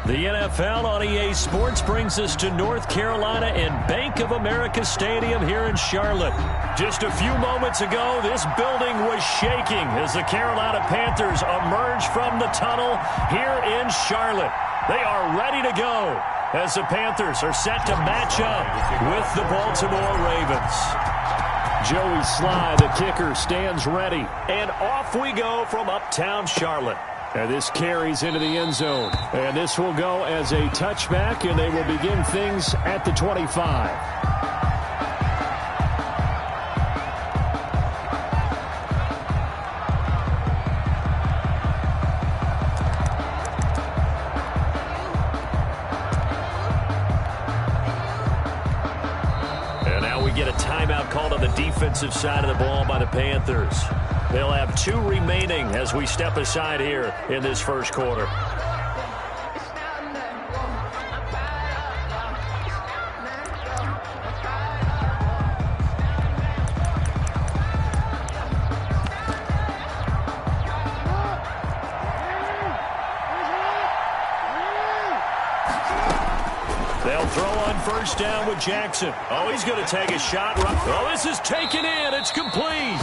The NFL on EA Sports brings us to North Carolina and Bank of America Stadium here in Charlotte. Just a few moments ago, this building was shaking as the Carolina Panthers emerged from the tunnel here in Charlotte. They are ready to go as the Panthers are set to match up with the Baltimore Ravens. Joey Sly, the kicker, stands ready. And off we go from uptown Charlotte. And this carries into the end zone. And this will go as a touchback, and they will begin things at the 25. Get a timeout called on the defensive side of the ball by the Panthers. They'll have 2 remaining as we step aside here in this first quarter. They'll throw on first down with Jackson. Oh, he's going to take a shot. Oh, this is taken in. It's complete.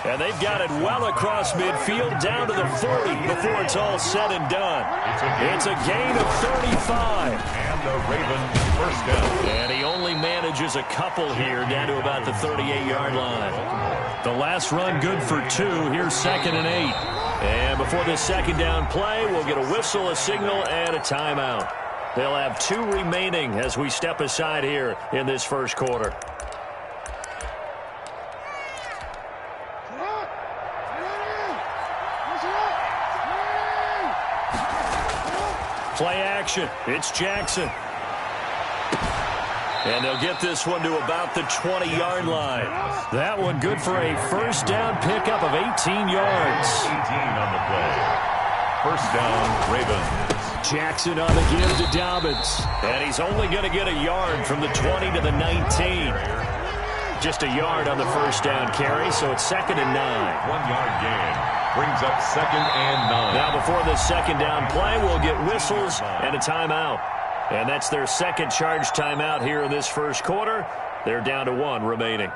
And they've got it well across midfield down to the 40 before it's all said and done. It's a gain of 35. And the Ravens first down. And he only manages a couple here down to about the 38-yard line. The last run good for 2. Here's 2nd and 8. And before this second down play, we'll get a whistle, a signal, and a timeout. They'll have 2 remaining as we step aside here in this first quarter. Play action. It's Jackson. And they'll get this one to about the 20-yard line. That one good for a first down pickup of 18 yards. 18 on the play. First down, Ravens. Jackson on the give to Dobbins. And he's only going to get a yard from the 20 to the 19. Just a yard on the first down carry, so it's 2nd and 9. 1-yard gain. Brings up 2nd and 9. Now before the second down play, we'll get whistles and a timeout. And that's their second charge timeout here in this first quarter. They're down to 1 remaining.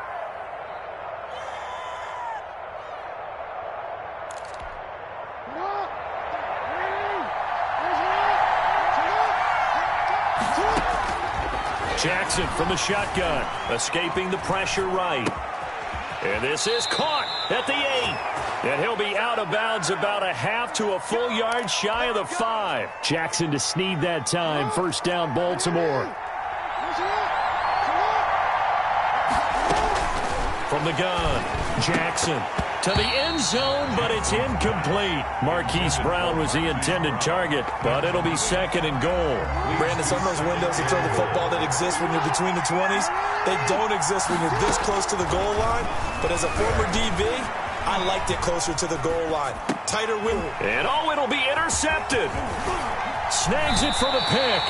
Jackson from the shotgun, escaping the pressure right. And this is caught at the 8. And he'll be out of bounds about a half to a full yard shy of the 5. Jackson to Snead that time. First down, Baltimore. From the gun, Jackson to the end zone, but it's incomplete. Marquise Brown was the intended target, but it'll be 2nd and goal. Brandon, some of those windows to throw the football that exist when you're between the 20s, they don't exist when you're this close to the goal line. But as a former DB, I liked it closer to the goal line. Tighter window. And oh, it'll be intercepted. Snags it for the pick.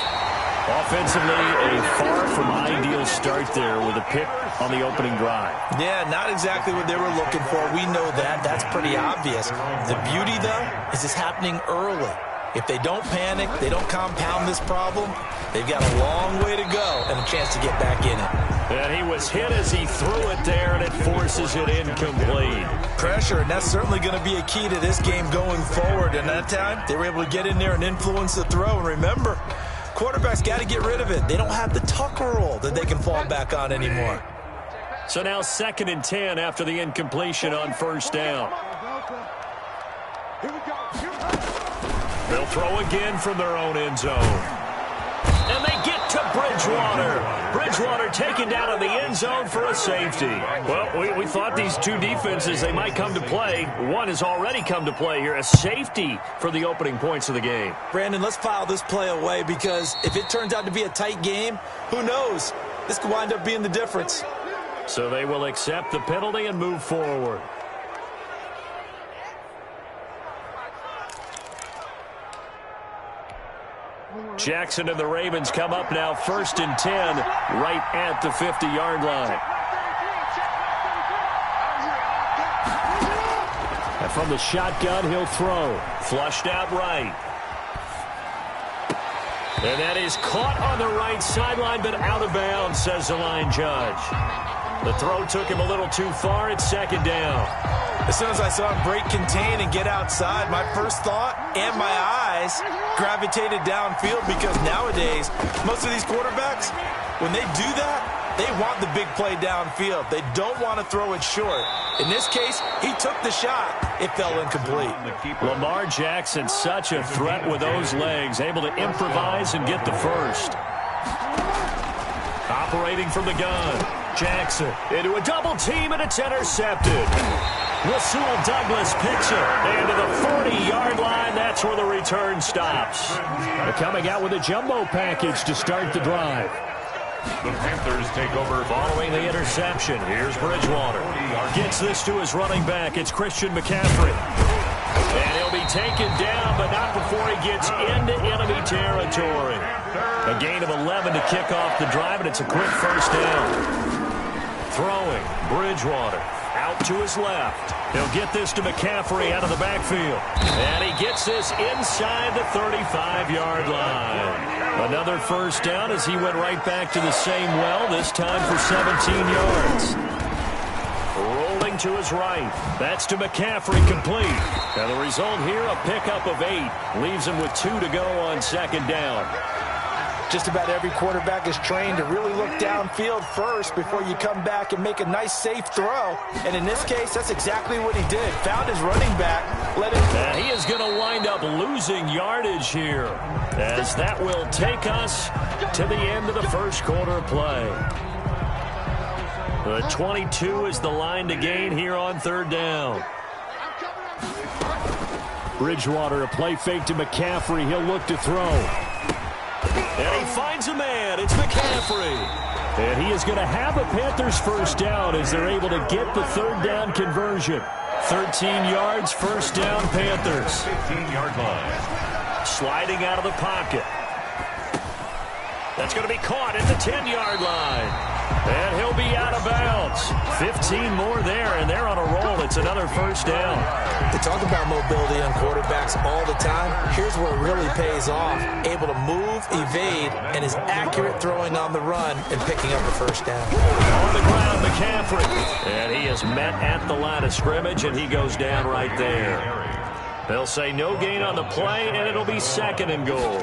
Offensively, a far from ideal start there with a pick on the opening drive. Yeah, not exactly what they were looking for. We know that. That's pretty obvious. The beauty, though, is it's happening early. If they don't panic, they don't compound this problem, they've got a long way to go and a chance to get back in it. And he was hit as he threw it there, and it forces it incomplete. Pressure, and that's certainly going to be a key to this game going forward. And that time, they were able to get in there and influence the throw. And remember, quarterbacks got to get rid of it. They don't have the Tucker roll that they can fall back on anymore. So now 2nd and 10 after the incompletion on first down. They'll throw again from their own end zone. And they get to Bridgewater. Bridgewater taken down in the end zone for a safety. Well, we thought these 2 defenses, they might come to play. One has already come to play here. A safety for the opening points of the game. Brandon, let's file this play away because if it turns out to be a tight game, who knows? This could wind up being the difference. So they will accept the penalty and move forward. Jackson and the Ravens come up now 1st and 10 right at the 50-yard line. And from the shotgun, he'll throw. Flushed out right. And that is caught on the right sideline, but out of bounds, says the line judge. The throw took him a little too far. It's second down. As soon as I saw him break contain and get outside, my first thought and my eyes gravitated downfield, because nowadays, most of these quarterbacks, when they do that, they want the big play downfield. They don't want to throw it short. In this case, he took the shot. It fell incomplete. Lamar Jackson, such a threat with those legs, able to improvise and get the first. Operating from the gun, Jackson into a double team, and it's intercepted. Rasul Douglas picks it, and to the 40-yard line, that's where the return stops. They're coming out with a jumbo package to start the drive. The Panthers take over. Following the interception, here's Bridgewater. Gets this to his running back. It's Christian McCaffrey. And he'll be taken down, but not before he gets into enemy territory. A gain of 11 to kick off the drive, and it's a quick first down. Throwing, Bridgewater out to his left. He'll get this to McCaffrey out of the backfield. And he gets this inside the 35-yard line. Another first down as he went right back to the same well, this time for 17 yards. Rolling to his right. That's to McCaffrey, complete. And the result here, a pickup of 8. Leaves him with 2 to go on second down. Just about every quarterback is trained to really look downfield first before you come back and make a nice, safe throw. And in this case, that's exactly what he did. Found his running back, let him... And he is going to wind up losing yardage here, as that will take us to the end of the first quarter play. The 22 is the line to gain here on third down. Bridgewater, a play fake to McCaffrey. He'll look to throw. And he finds a man. It's McCaffrey. And he is going to have a Panthers first down as they're able to get the third down conversion. 13 yards, first down, Panthers. 15-yard line. Sliding out of the pocket. That's going to be caught at the 10-yard line. And he'll be out of bounds. 15 more there, and they're on a roll. It's another first down. They talk about mobility on quarterbacks all the time. Here's where it really pays off. Able to move, evade, and is accurate throwing on the run and picking up a first down. On the ground, McCaffrey. And he is met at the line of scrimmage, and he goes down right there. They'll say no gain on the play, and it'll be second and goal.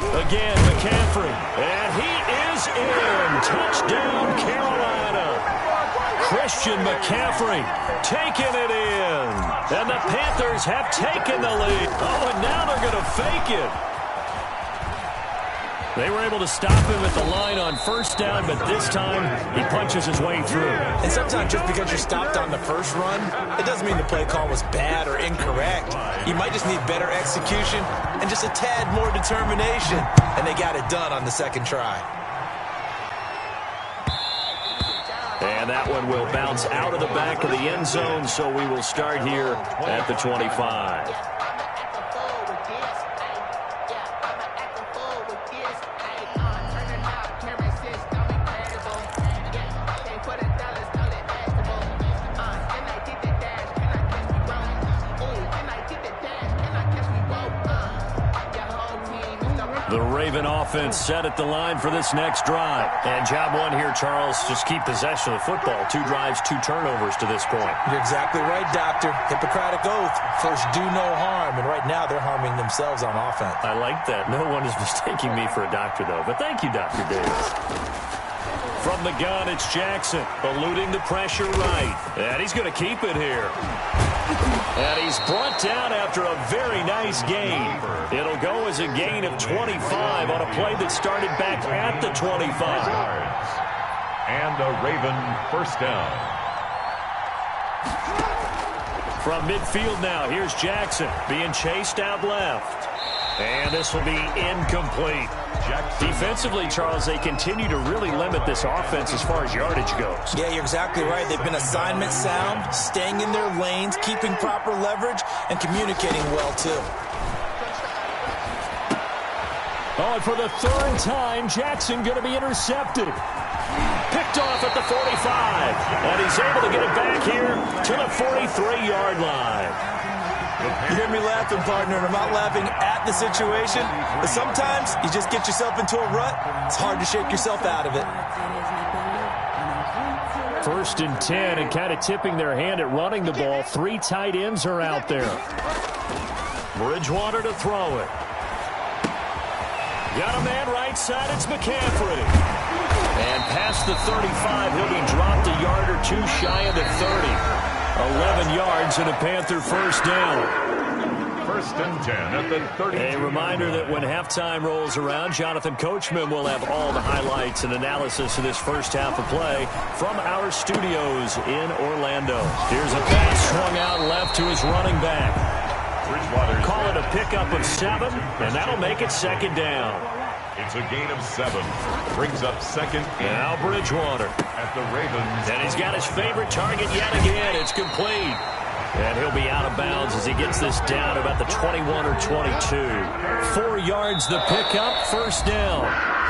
Again, McCaffrey. And he is in. Touchdown, Carolina. Christian McCaffrey taking it in. And the Panthers have taken the lead. Oh, and now they're going to fake it. They were able to stop him at the line on first down, but this time he punches his way through. And sometimes just because you're stopped on the first run, it doesn't mean the play call was bad or incorrect. You might just need better execution and just a tad more determination. And they got it done on the second try. And that one will bounce out of the back of the end zone, so we will start here at the 25. The Raven offense set at the line for this next drive. And job one here, Charles, just keep possession of the football. 2 drives, 2 turnovers to this point. You're exactly right, Doctor. Hippocratic oath. First, do no harm. And right now, they're harming themselves on offense. I like that. No one is mistaking me for a doctor, though. But thank you, Dr. Davis. From the gun, it's Jackson, eluding the pressure right. And he's going to keep it here. And he's brought down after a very nice gain. It'll go as a gain of 25 on a play that started back at the 25. And a Raven first down. From midfield now, here's Jackson being chased out left. And this will be incomplete. Defensively, Charles, they continue to really limit this offense as far as yardage goes. Yeah, you're exactly right. They've been assignment sound, staying in their lanes, keeping proper leverage, and communicating well, too. Oh, and for the third time, Jackson going to be intercepted. Picked off at the 45. And he's able to get it back here to the 43-yard line. You hear me laughing, partner, and I'm not laughing at the situation, but sometimes you just get yourself into a rut. It's hard to shake yourself out of it. 1st and 10, and kind of tipping their hand at running the ball. 3 tight ends are out there. Bridgewater to throw it. Got a man right side. It's McCaffrey. And past the 35, he'll be dropped a yard or 2 shy of the 30. 11 yards and a Panther first down. 1st and 10 at the 30. A reminder that when halftime rolls around, Jonathan Coachman will have all the highlights and analysis of this first half of play from our studios in Orlando. Here's a pass swung out left to his running back. Call it a pickup of 7, and that'll make it 2nd down. It's a gain of 7. Brings up 2nd. Now Bridgewater. At the Ravens. And he's got his favorite target yet again. It's complete. And he'll be out of bounds as he gets this down about the 21 or 22. 4 yards the pickup, first down.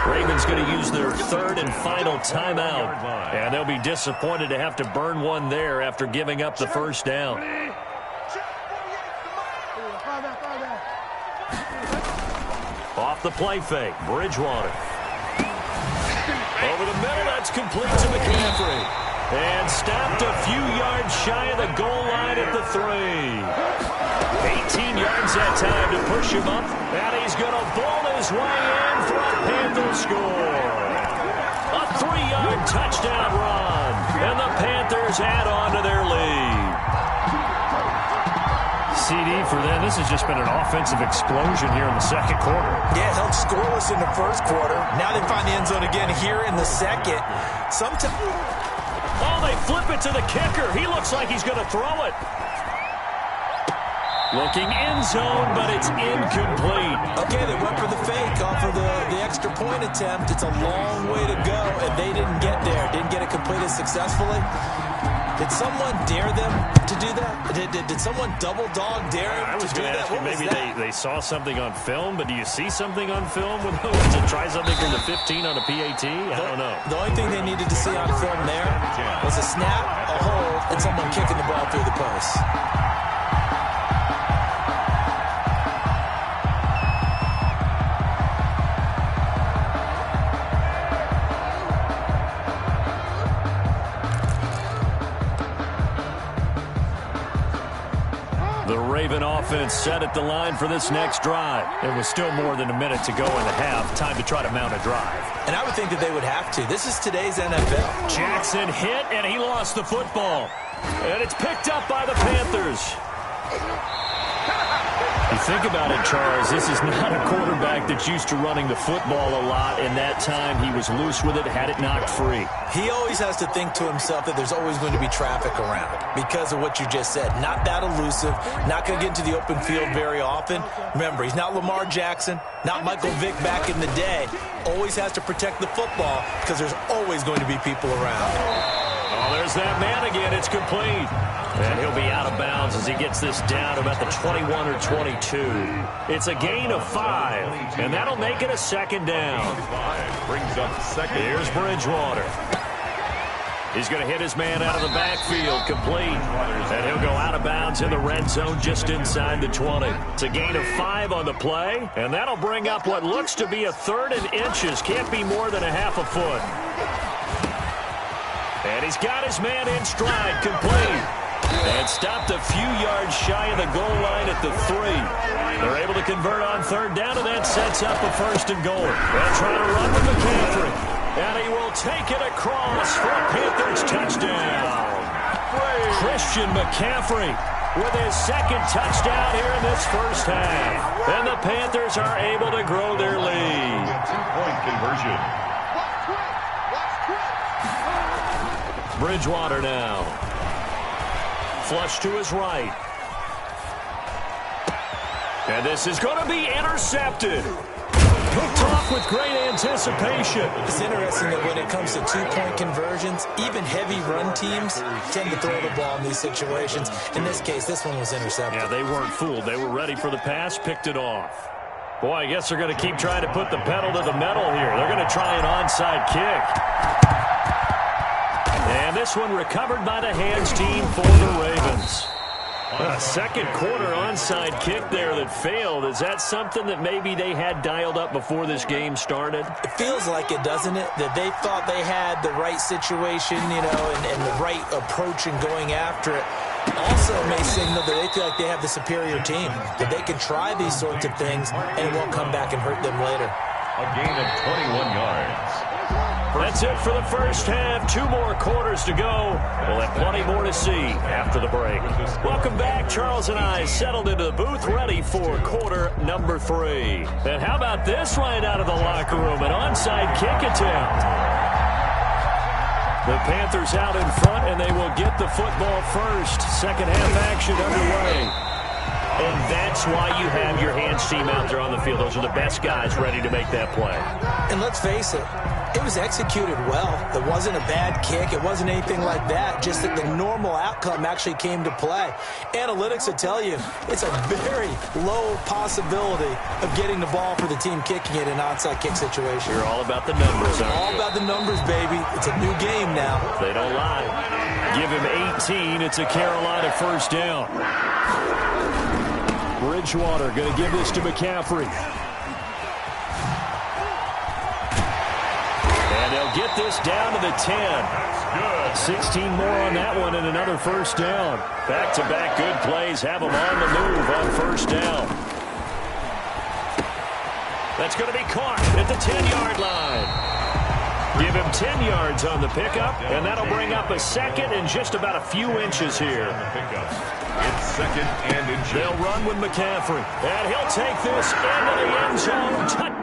Ravens going to use their 3rd and final timeout. And they'll be disappointed to have to burn one there after giving up the first down. Off the play fake, Bridgewater. Over the middle, that's complete to McCaffrey. And stopped a few yards shy of the goal line at the 3. 18 yards that time to push him up. And he's going to bowl his way in for a Panther score. A 3-yard touchdown run. And the Panthers add on to their lead. CD for them. This has just been an offensive explosion here in the 2nd quarter. Yeah, held scoreless in the 1st quarter. Now they find the end zone again here in the 2nd. Oh, they flip it to the kicker. He looks like he's going to throw it. Looking end zone, but it's incomplete. Okay, they went for the fake off of the extra point attempt. It's a long way to go, and they didn't get there. Didn't get it completed successfully. Did someone dare them to do that? Did someone double dog dare him to do that? Maybe they saw something on film, but do you see something on film with to try something from the 15 on a PAT? I don't know. The only thing they needed to see on film there was a snap, a hold, and someone kicking the ball through the post. Raven offense set at the line for this next drive. It was still more than a minute to go in the half. Time to try to mount a drive. And I would think that they would have to. This is today's NFL. Jackson hit, and he lost the football. And it's picked up by the Panthers. You think about it, Charles, this is not a quarterback that's used to running the football a lot, and that time he was loose with it, had it knocked free. He always has to think to himself that there's always going to be traffic around because of what you just said. Not that elusive, not going to get into the open field very often. Remember, he's not Lamar Jackson, not Michael Vick back in the day. Always has to protect the football because there's always going to be people around. Oh, there's that man again. It's complete. And he'll be out of bounds as he gets this down about the 21 or 22. It's a gain of 5, and that'll make it a 2nd down. Brings up 2nd. Here's Bridgewater. He's going to hit his man out of the backfield, complete. And he'll go out of bounds in the red zone just inside the 20. It's a gain of 5 on the play, and that'll bring up what looks to be a 3rd and inches. Can't be more than a half a foot. And he's got his man in stride, complete. And stopped a few yards shy of the goal line at the 3. They're able to convert on 3rd down, and that sets up a 1st and goal. They'll try to run with McCaffrey. And he will take it across for a Panthers touchdown. Christian McCaffrey with his 2nd touchdown here in this first half. And the Panthers are able to grow their lead. 2-point conversion. Bridgewater now. Flush to his right. And this is going to be intercepted. Picked off with great anticipation. It's interesting that when it comes to 2-point conversions, even heavy run teams tend to throw the ball in these situations. In this case, this one was intercepted. Yeah, they weren't fooled. They were ready for the pass, picked it off. Boy, I guess they're going to keep trying to put the pedal to the metal here. They're going to try an onside kick. And this one recovered by the hands team for the Ravens. A second quarter onside kick there that failed. Is that something that maybe they had dialed up before this game started? It feels like it, doesn't it? That they thought they had the right situation, and the right approach in going after it. Also may signal that they feel like they have the superior team, that they can try these sorts of things and it won't come back and hurt them later. A gain of 21 yards. That's it for the first half. 2 more quarters to go. We'll have plenty more to see after the break. Welcome back. Charles and I settled into the booth, ready for quarter number 3. And how about this right out of the locker room? An onside kick attempt. The Panthers out in front, and they will get the football first. Second half action underway. And that's why you have your hands team out there on the field. Those are the best guys ready to make that play. And let's face it, it was executed well. It wasn't a bad kick. It wasn't anything like that. Just that the normal outcome actually came to play. Analytics will tell you it's a very low possibility of getting the ball for the team kicking it in an onside kick situation. You're all about the numbers, aren't you? All about the numbers, baby. It's a new game now. They don't lie. Give him 18. It's a Carolina first down. Bridgewater going to give this to McCaffrey. And they'll get this down to the 10. 16 more on that one and another first down. Back-to-back good plays have them on the move on first down. That's going to be caught at the 10-yard line. Give him 10 yards on the pickup, and that'll bring up a second and just about a few inches here. It's second and inches. They'll run with McCaffrey, and he'll take this into the end zone. Touchdown.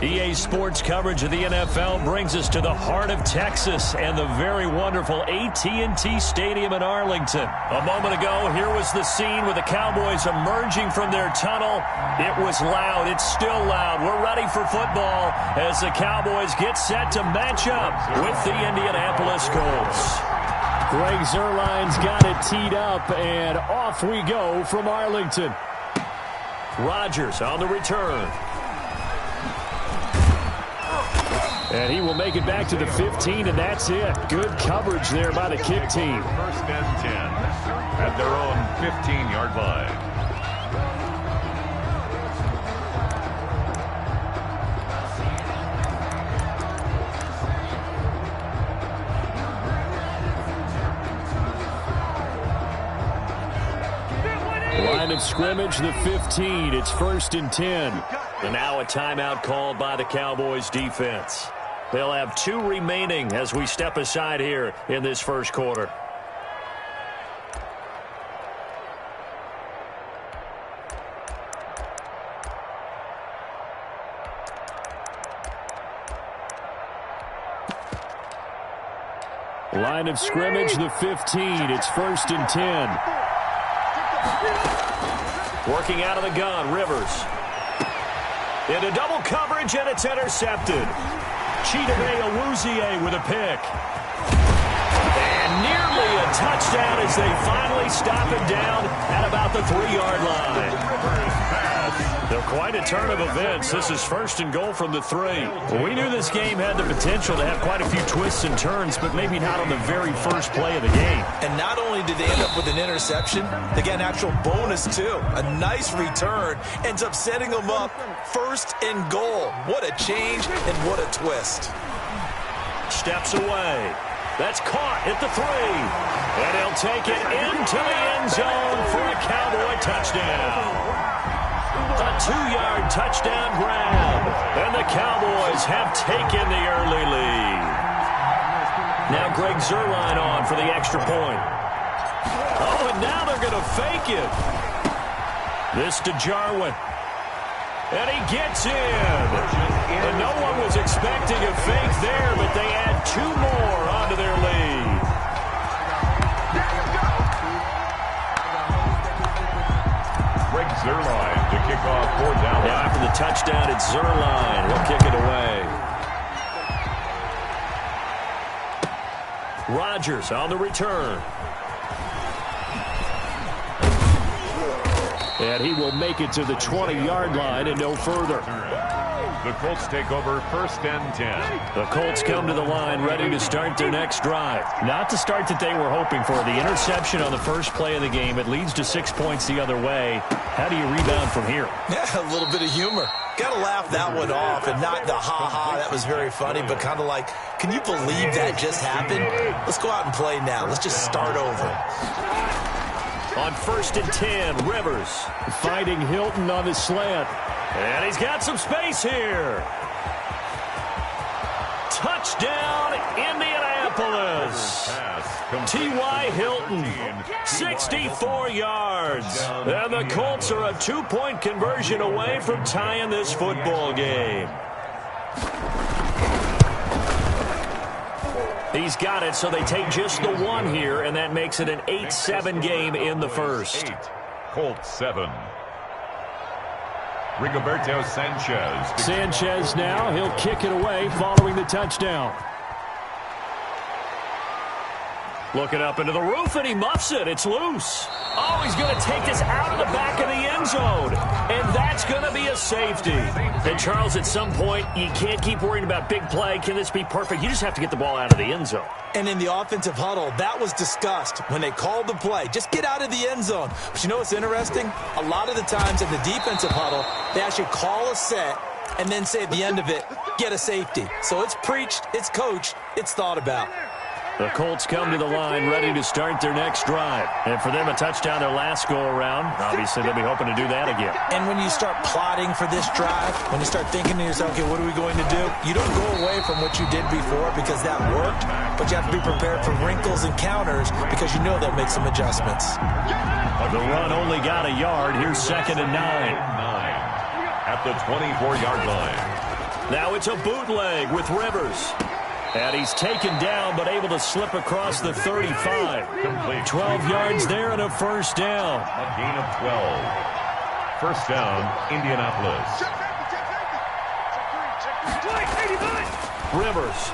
EA Sports coverage of the NFL brings us to the heart of Texas and the very wonderful AT&T Stadium in Arlington. A moment ago, here was the scene with the Cowboys emerging from their tunnel. It was loud. It's still loud. We're ready for football as the Cowboys get set to match up with the Indianapolis Colts. Greg Zuerlein's got it teed up, and off we go from Arlington. Rodgers on the return. And he will make it back to the 15, and that's it. Good coverage there by the kick team. First and 10 at their own 15-yard line. Line of scrimmage, the 15. It's first and 10. And now a timeout called by the Cowboys defense. They'll have 2 remaining as we step aside here in this first quarter. Line of scrimmage, the 15. It's first and 10. Working out of the gun, Rivers. Into double coverage, and it's intercepted. Chidobe Awuzie with a pick. And nearly a touchdown as they finally stop it down at about the 3-yard line. They're quite a turn of events. This is first and goal from the 3. Well, we knew this game had the potential to have quite a few twists and turns, but maybe not on the very first play of the game. And not only did they end up with an interception, they got an actual bonus, too. A nice return ends up setting them up first and goal. What a change and what a twist. Steps away. That's caught at the 3. And he'll take it into the end zone for a Cowboy touchdown. A 2-yard touchdown grab. And the Cowboys have taken the early lead. Now Greg Zuerlein on for the extra point. Oh, and now they're going to fake it. This to Jarwin. And he gets in. And no one was expecting a fake there, but they add 2 more onto their lead. Greg Zuerlein to kick off 4th down. Now after the touchdown, it's Zuerlein. He'll kick it away. Rodgers on the return. And he will make it to the 20-yard line and no further. The Colts take over first and 10. The Colts come to the line ready to start their next drive. Not the start that they were hoping for. The interception on the first play of the game. It leads to 6 points the other way. How do you rebound from here? Yeah, a little bit of humor. Got to laugh that one off and not the ha-ha. That was very funny, but kind of like, can you believe that just happened? Let's go out and play now. Let's just start over. On first and 10, Rivers fighting Hilton on the slant. And he's got some space here. Touchdown, Indianapolis. T.Y. Hilton, 64 yards. And the Colts are a 2-point conversion away from tying this football game. He's got it, so they take just the 1 here, and that makes it an 8-7 game in the first. 8, Colts 7. Rigoberto Sanchez. Sanchez now, he'll kick it away following the touchdown. Looking up into the roof, and he muffs it. It's loose. Oh, he's going to take this out of the back of the end zone. And that's going to be a safety. And, Charles, at some point, you can't keep worrying about big play. Can this be perfect? You just have to get the ball out of the end zone. And in the offensive huddle, that was discussed when they called the play. Just get out of the end zone. But you know what's interesting? A lot of the times in the defensive huddle, they actually call a set and then say at the end of it, get a safety. So it's preached, it's coached, it's thought about. The Colts come to the line ready to start their next drive. And for them, a touchdown their last go-around. Obviously, they'll be hoping to do that again. And when you start plotting for this drive, when you start thinking to yourself, okay, what are we going to do? You don't go away from what you did before because that worked, but you have to be prepared for wrinkles and counters because you know they'll make some adjustments. The run only got a yard. Here's 2nd and 9. At the 24-yard line. Now it's a bootleg with Rivers. And he's taken down but able to slip across the 35. Complete. 12 yards there and a first down. A gain of 12. First down, Indianapolis. Rivers.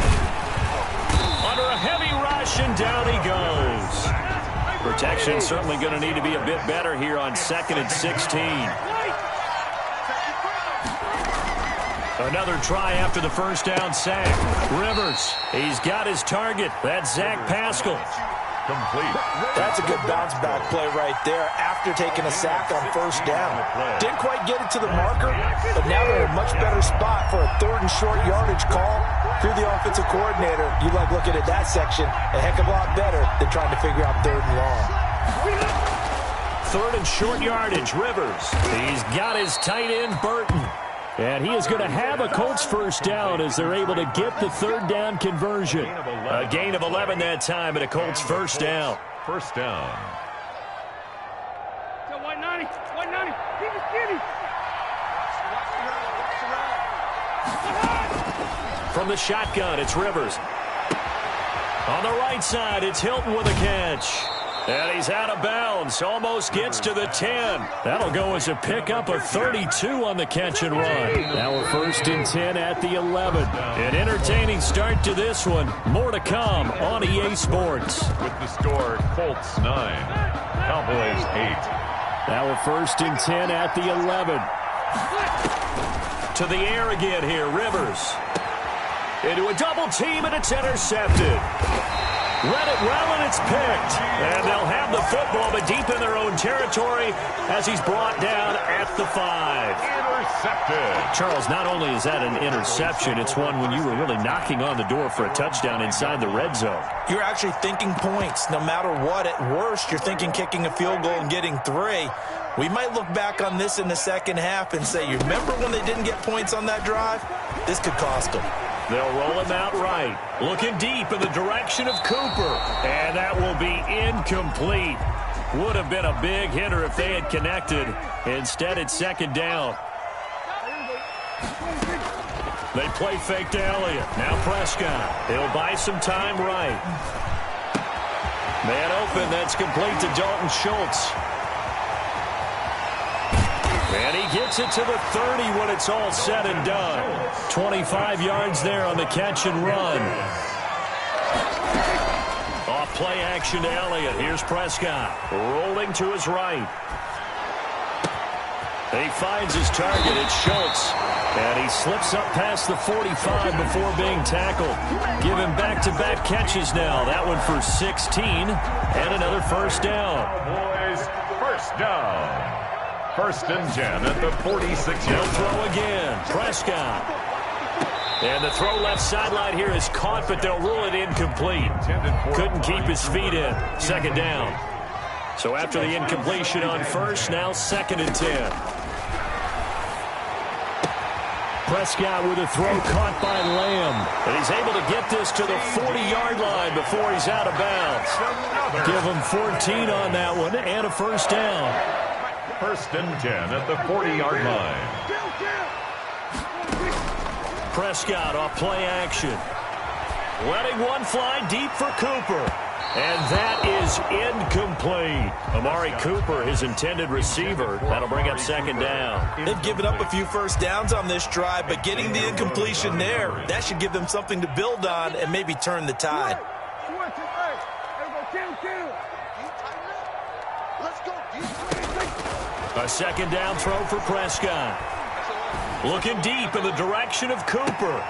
Under a heavy rush, and down he goes. Protection certainly going to need to be a bit better here on 2nd and 16. Another try after the first down sack. Rivers, he's got his target. That's Zach Pascal. Complete. That's a good bounce back play right there after taking a sack on first down. Didn't quite get it to the marker, but now they're in a much better spot for a 3rd and short yardage call. If you're the offensive coordinator, you like looking at that section a heck of a lot better than trying to figure out 3rd and long. 3rd and short yardage, Rivers. He's got his tight end, Burton. And he is going to have a Colts first down as they're able to get the 3rd down conversion. A gain of 11 that time and a Colts first down. First down. White 90. Keep it skinny. From the shotgun, it's Rivers. On the right side, it's Hilton with a catch. And he's out of bounds. Almost gets to the 10. That'll go as a pickup of 32 on the catch and run. Now we're 1st and 10 at the 11. An entertaining start to this one. More to come on EA Sports. With the score, Colts 9, Cowboys 8. Now we're 1st and 10 at the 11. To the air again here, Rivers. Into a double team, and it's intercepted. Read it well, and it's picked. And they'll have the football, but deep in their own territory as he's brought down at the 5. Intercepted. Charles, not only is that an interception, it's one when you were really knocking on the door for a touchdown inside the red zone. You're actually thinking points. No matter what, at worst, you're thinking kicking a field goal and getting 3. We might look back on this in the second half and say, you remember when they didn't get points on that drive? This could cost them. They'll roll him out right. Looking deep in the direction of Cooper. And that will be incomplete. Would have been a big hitter if they had connected. Instead, it's 2nd down. They play fake to Elliott. Now Prescott. He'll buy some time right. Man open. That's complete to Dalton Schultz. And he gets it to the 30 when it's all said and done. 25 yards there on the catch and run. Off play action to Elliott. Here's Prescott. Rolling to his right. He finds his target. It's Schultz. And he slips up past the 45 before being tackled. Give him back-to-back catches now. That one for 16. And another first down. Cowboys first down. 1st and 10 at the 46. He'll throw again. Prescott. And the throw left sideline here is caught, but they'll rule it incomplete. Couldn't keep his feet in. 2nd down. So after the incompletion on first, now 2nd and 10. Prescott with a throw caught by Lamb. And he's able to get this to the 40-yard line before he's out of bounds. Give him 14 on that one and a first down. 1st and 10 at the 40-yard line. Prescott off play action. Letting one fly deep for Cooper. And that is incomplete. Amari Cooper, his intended receiver. That'll bring up 2nd down. They've given up a few first downs on this drive, but getting the incompletion there, that should give them something to build on and maybe turn the tide. A 2nd down throw for Prescott. Looking deep in the direction of Cooper.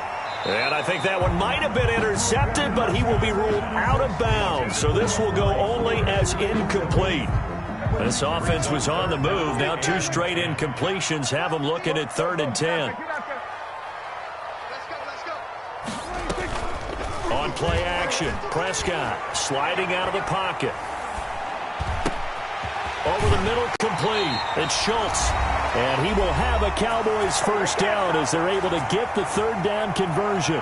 And I think that one might have been intercepted, but he will be ruled out of bounds. So this will go only as incomplete. This offense was on the move. Now 2 straight incompletions have them looking at 3rd and 10. On play action, Prescott sliding out of the pocket. Over the middle, complete. It's Schultz. And he will have a Cowboys first down as they're able to get the 3rd down conversion.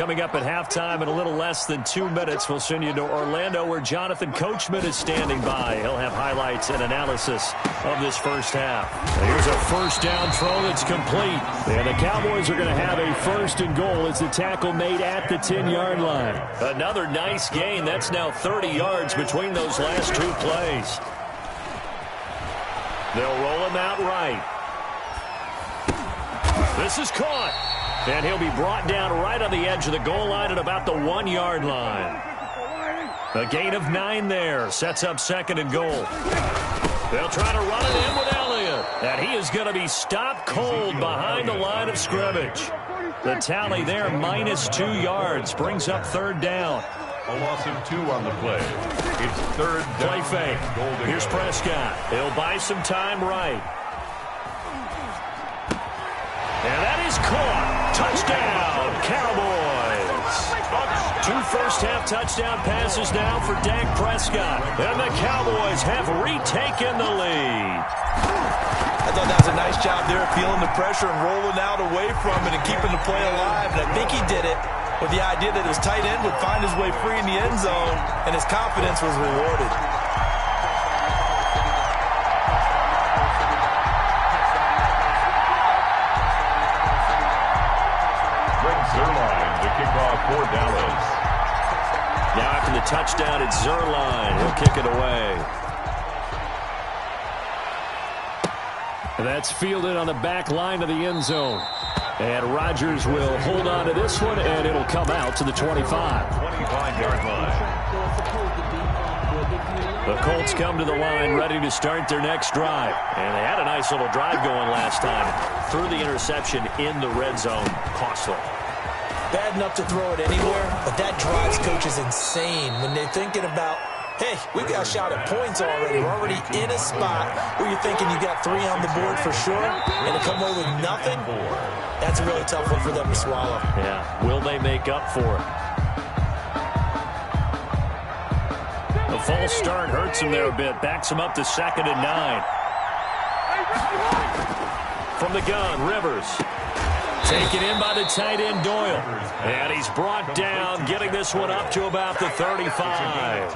Coming up at halftime in a little less than 2 minutes, we'll send you to Orlando where Jonathan Coachman is standing by. He'll have highlights and analysis of this first half. Here's a first down throw that's complete. And the Cowboys are going to have a first and goal as the tackle made at the 10-yard line. Another nice gain. That's now 30 yards between those last 2 plays. They'll roll him out right. This is caught. And he'll be brought down right on the edge of the goal line at about the 1-yard line. A gain of 9 there. Sets up second and goal. They'll try to run it in with Elliott. And he is going to be stopped cold behind the line of scrimmage. The tally there, minus 2 yards. Brings up third down. A loss of 2 on the play. It's third down. Play fake. Here's Prescott. He'll buy some time right. And that is caught. Touchdown, Cowboys. 2 first-half touchdown passes now for Dak Prescott. And the Cowboys have retaken the lead. I thought that was a nice job there, feeling the pressure and rolling out away from it and keeping the play alive. And I think he did it with the idea that his tight end would find his way free in the end zone, and his confidence was rewarded. For Dallas. Now after the touchdown, it's Zerline. He'll kick it away. And that's fielded on the back line of the end zone. And Rodgers will hold on to this one, and it'll come out to the 25. 25-yard line. The Colts come to the line ready to start their next drive. And they had a nice little drive going last time. Threw the interception in the red zone. Costly. Bad enough to throw it anywhere, but that drives coaches insane when they're thinking about, hey, we've got a shot at points already. We're already in a spot where you're thinking you got 3 on the board for sure, and to come away with nothing, that's a really tough one for them to swallow. Yeah, will they make up for it? The false start hurts him there a bit. Backs him up to 2nd and 9. From the gun, Rivers. Taken in by the tight end, Doyle. And he's brought down, getting this one up to about the 35.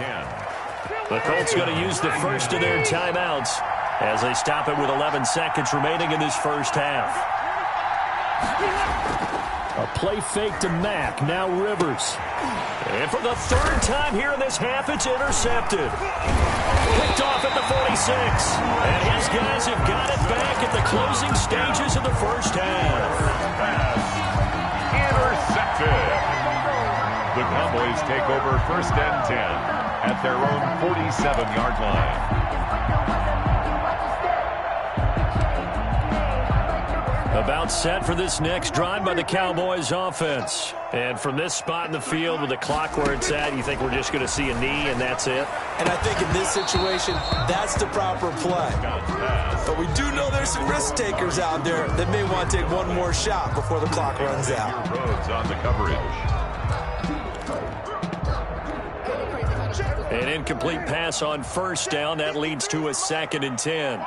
The Colts going to use the first of their timeouts as they stop it with 11 seconds remaining in this first half. A play fake to Mack. Now Rivers. And for the 3rd time here in this half, it's intercepted. Picked off at the 46. And his guys have got it back at the closing stages of the first half. Intercepted. The Cowboys take over 1st and 10 at their own 47-yard line. About set for this next drive by the Cowboys offense. And from this spot in the field with the clock where it's at, you think we're just going to see a knee and that's it? And I think in this situation, that's the proper play. But we do know there's some risk takers out there that may want to take one more shot before the clock runs out. Rhodes on the coverage. An incomplete pass on 1st down. That leads to a 2nd and 10.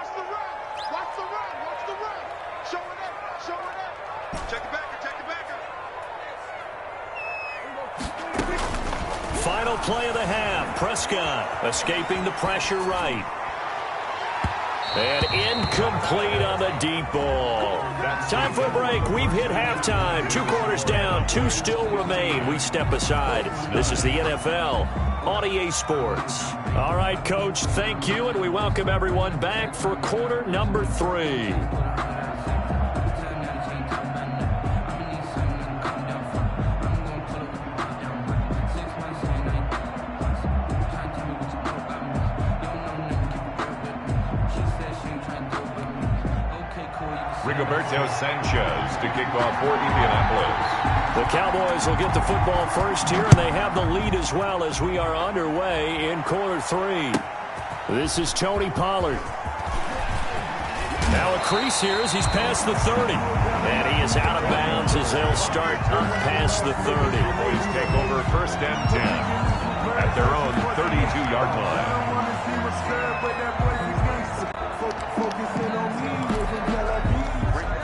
Final play of the half. Prescott escaping the pressure right. And incomplete on the deep ball. Time for a break. We've hit halftime. 2 quarters down. 2 still remain. We step aside. This is the NFL on EA Sports. All right, Coach, thank you, and we welcome everyone back for quarter number 3. Rigoberto Sanchez to kick off for Indianapolis. The Cowboys will get the football first here, and they have the lead as well as we are underway in quarter 3. This is Tony Pollard. Now a crease here as he's past the 30. And he is out of bounds as they'll start up past the 30. Cowboys take over 1st and 10 at their own 32-yard line.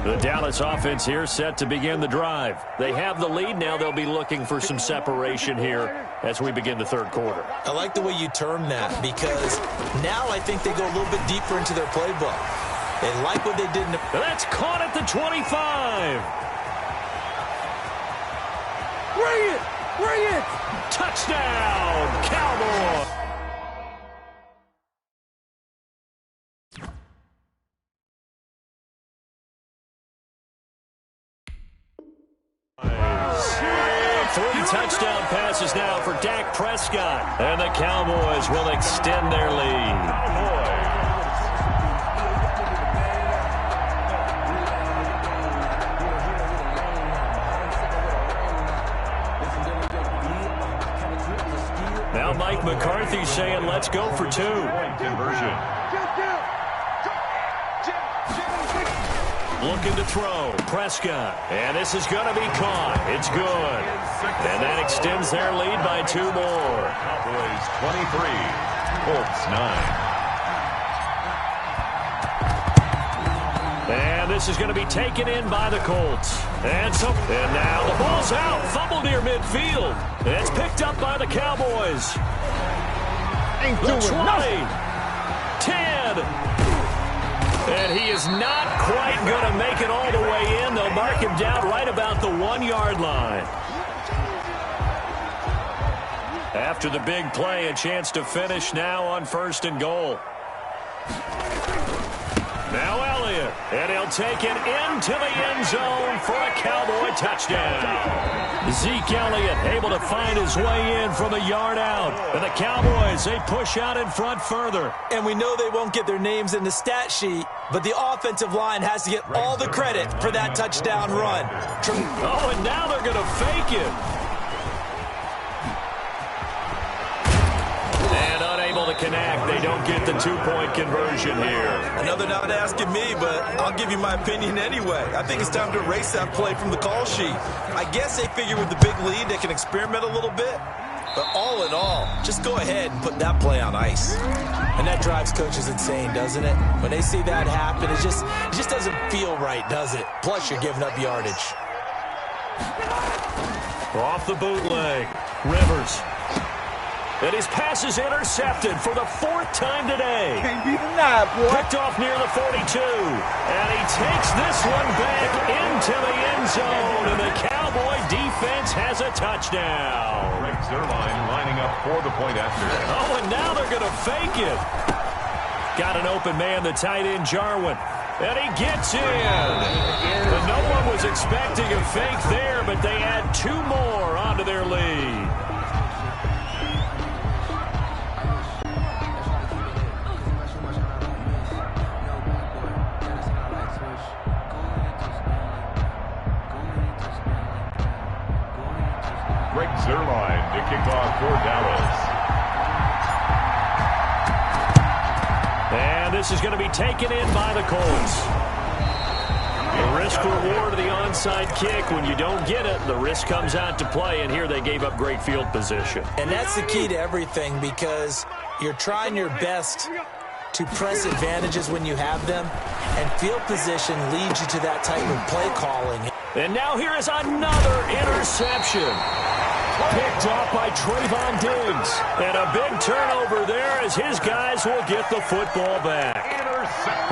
The Dallas offense here set to begin the drive. They have the lead. Now they'll be looking for some separation here as we begin the third quarter. I like the way you term that because now I think they go a little bit deeper into their playbook. They like what they did in the... That's caught at the 25. Bring it! Bring it! Touchdown, Cowboys! Three touchdown passes now for Dak Prescott. And the Cowboys will extend their lead. Now Mike McCarthy saying, let's go for two. Conversion. Looking to throw. Prescott. And this is going to be caught. It's good. And that extends their lead by 2 more. Cowboys 23, Colts 9. And this is going to be taken in by the Colts. And now the ball's out. Fumbled near midfield. It's picked up by the Cowboys. Ain't The doing 20. nothing. 10. And he is not quite going to make it all the way in. They'll mark him down right about the 1-yard line. After the big play, a chance to finish now on 1st and goal. Now Elliott, and he'll take it into the end zone for a Cowboy touchdown. Zeke Elliott able to find his way in from a yard out. And the Cowboys, they push out in front further. And we know they won't get their names in the stat sheet, but the offensive line has to get all the credit for that touchdown run. Oh, and now they're going to fake it. And unable to connect. They don't get the 2-point conversion here. Another not asking me, but I'll give you my opinion anyway. I think it's time to erase that play from the call sheet. I guess they figure with the big lead they can experiment a little bit. But all in all, just go ahead and put that play on ice. And that drives coaches insane, doesn't it? When they see that happen, it just doesn't feel right, does it? Plus, you're giving up yardage. Off the bootleg. Rivers. And his pass is intercepted for the 4th time today. Can't be denied, boy. Picked off near the 42. And he takes this one back into the end zone. And the Cowboy defense has a touchdown. Greg Zuerlein lining up for the point after. Oh, and now they're going to fake it. Got an open man, the tight end, Jarwin. And he gets in. And no one was expecting a fake there, but they add 2 more onto their lead. Greg Zuerlein to kick off for Dallas. And this is going to be taken in by the Colts. The risk-reward of the onside kick. When you don't get it, the risk comes out to play, and here they gave up great field position. And that's the key to everything because you're trying your best to press advantages when you have them, and field position leads you to that type of play calling. And now here is another interception. Picked off by Trayvon Diggs. And a big turnover there as his guys will get the football back.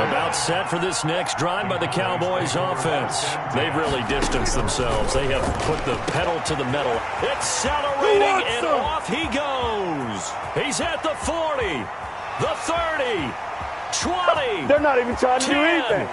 About set for this next drive by the Cowboys offense. They've really distanced themselves. They have put the pedal to the metal. Accelerating, and off he goes. He's at the 40, the 30, 20. They're not even trying to do anything.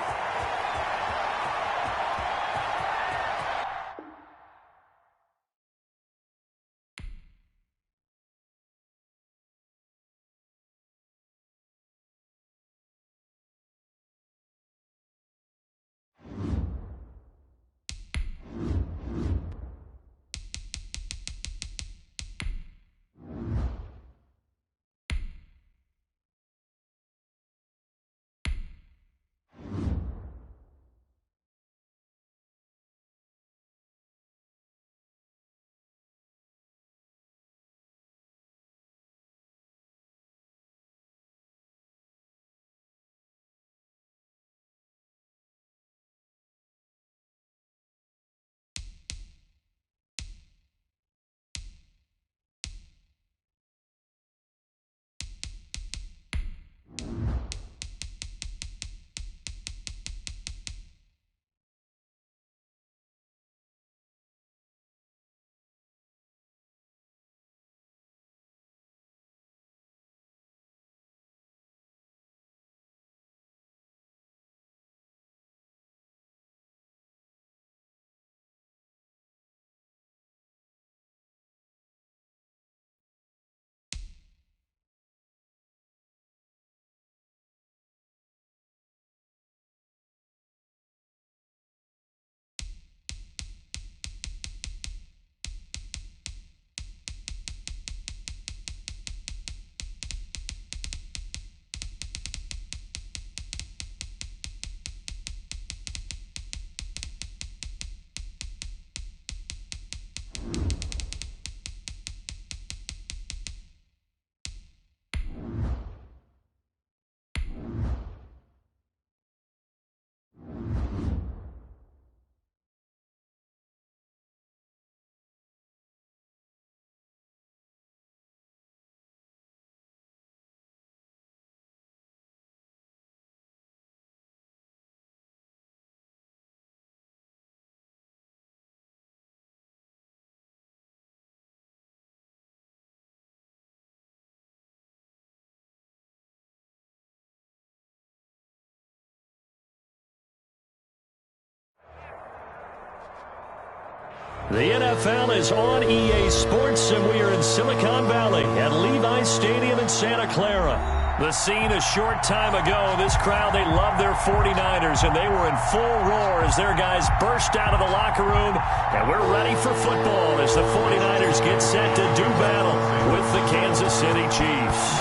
The NFL is on EA Sports, and we are in Silicon Valley at Levi's Stadium in Santa Clara. The scene a short time ago, this crowd, they love their 49ers, and they were in full roar as their guys burst out of the locker room, and we're ready for football as the 49ers get set to do battle with the Kansas City Chiefs.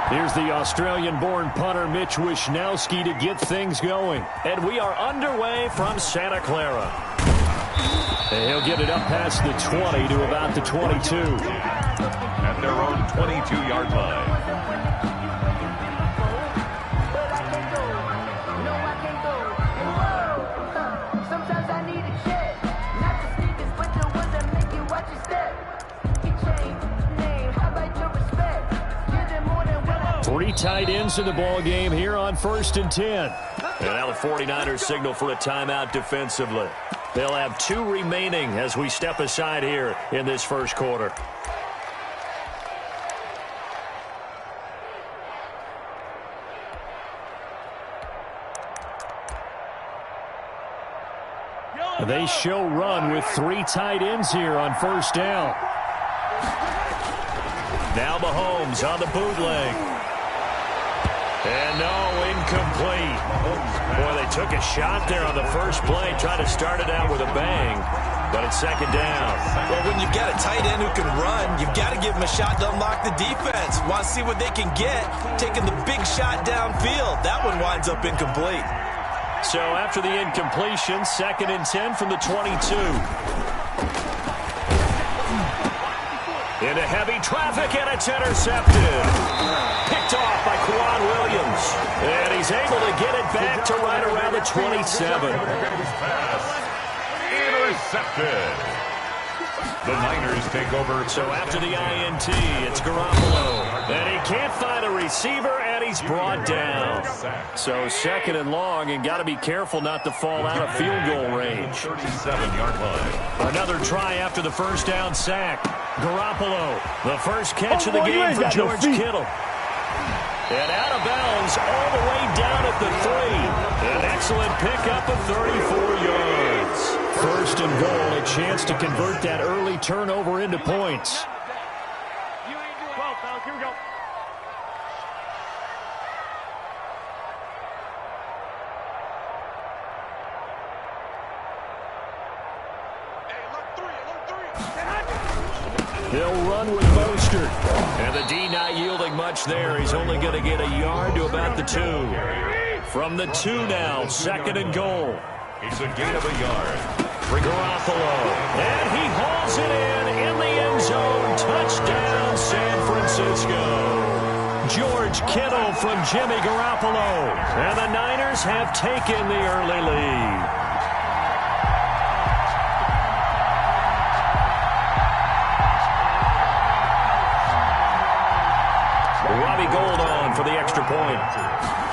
Here's the Australian-born punter Mitch Wishnowsky to get things going. And we are underway from Santa Clara. And he'll get it up past the 20 to about the 22. At their own 22-yard line. Sometimes I need a check, not the sneakers, but the ones that make you watch your step. You change name, how about your respect? Give them more than what I... 3 tight ends in the ball game here on 1st and 10. And now the 49ers signal for a timeout defensively. They'll have 2 remaining as we step aside here in this first quarter. They show run with 3 tight ends here on 1st down. Now Mahomes on the bootleg. And no, incomplete. Boy, they took a shot there on the first play, trying to start it out with a bang, but it's 2nd down. Well, when you've got a tight end who can run, you've got to give him a shot to unlock the defense. Want to see what they can get, taking the big shot downfield. That one winds up incomplete. So after the incompletion, 2nd and 10 from the 22. Into heavy traffic, and it's intercepted. Picked off by Quan Williams. And he's able to get it back to right around the 27. Intercepted. The Niners take over. So after the INT, it's Garoppolo. And he can't find a receiver, and he's brought down. So 2nd and long, and got to be careful not to fall out of field goal range. 37-yard line. Another try after the first down sack. Garoppolo, the first catch of the game for George Kittle. And out of bounds all the way down at the 3. An excellent pickup of 34 yards. 1st and goal, a chance to convert that early turnover into points. Here we go. They'll run with Mostert. And the D not yielding much there. He's only going to get a yard to about the 2. From the 2 now, 2nd and goal. It's a gain of a yard. For Garoppolo. And he hauls it in the end zone. Touchdown, San Francisco. George Kittle from Jimmy Garoppolo. And the Niners have taken the early lead. Robbie Gould on for the extra point.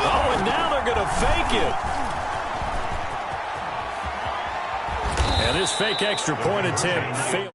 Oh, and now they're going to fake it. And this fake extra point attempt failed.